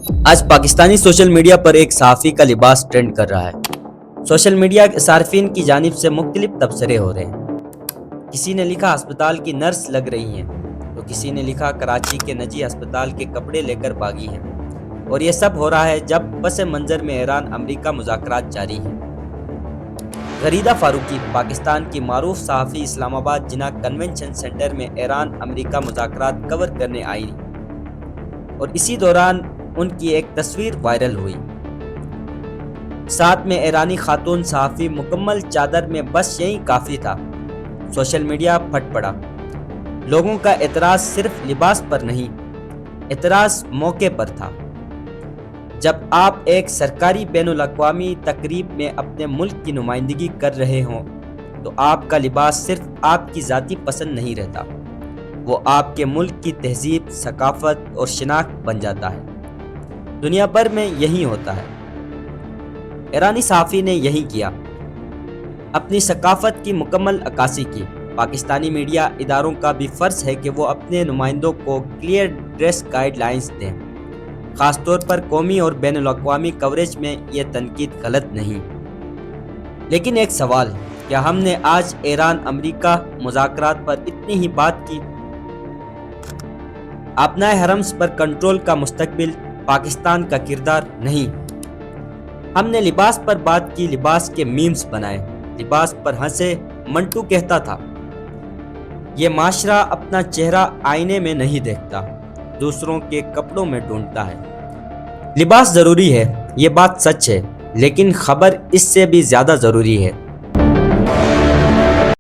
آج Pakistani social media پر ایک صحافی کا لباس ٹرینڈ کر رہا ہے۔ سوشل میڈیا کے صارفین کی جانب سے مختلف تبصرے ہو رہے ہیں۔ کسی نے لکھا ہسپتال کی نرس لگ رہی ہیں، تو کسی نے لکھا کراچی کے نجی ہسپتال کے کپڑے لے کر بھاگی ہیں، اور یہ سب ہو رہا ہے جب پس منظر میں ایران امریکہ مذاکرات جاری ہیں۔ غریدہ فاروقی پاکستان کی معروف صحافی اسلام آباد جناح کنونشن سینٹر میں ایران امریکہ مذاکرات کور کرنے آئی اور اسی دوران ان کی ایک تصویر وائرل ہوئی۔ ساتھ میں ایرانی خاتون صحافی مکمل چادر میں، بس یہی کافی تھا۔ سوشل میڈیا پھٹ پڑا۔ لوگوں کا اعتراض صرف لباس پر نہیں، اعتراض موقع پر تھا۔ جب آپ ایک سرکاری بین الاقوامی تقریب میں اپنے ملک کی نمائندگی کر رہے ہوں تو آپ کا لباس صرف آپ کی ذاتی پسند نہیں رہتا، وہ آپ کے ملک کی تہذیب، ثقافت اور شناخت بن جاتا ہے۔ دنیا بھر میں یہی ہوتا ہے۔ ایرانی صحافی نے یہی کیا، اپنی ثقافت کی مکمل عکاسی کی۔ پاکستانی میڈیا اداروں کا بھی فرض ہے کہ وہ اپنے نمائندوں کو کلیئر ڈریس گائیڈ لائنز دیں۔ خاص طور پر قومی اور بین الاقوامی کوریج میں یہ تنقید غلط نہیں۔ لیکن ایک سوال، کیا ہم نے آج ایران امریکہ مذاکرات پر اتنی ہی بات کی؟ ابنائے حرمز پر کنٹرول کا مستقبل پاکستان کا کردار نہیں۔ ہم نے لباس پر بات کی، لباس کے میمز بنائے، لباس پر ہنسے۔ منٹو کہتا تھا، یہ معاشرہ اپنا چہرہ آئینے میں نہیں دیکھتا، دوسروں کے کپڑوں میں ڈھونڈتا ہے۔ لباس ضروری ہے، یہ بات سچ ہے، لیکن خبر اس سے بھی زیادہ ضروری ہے۔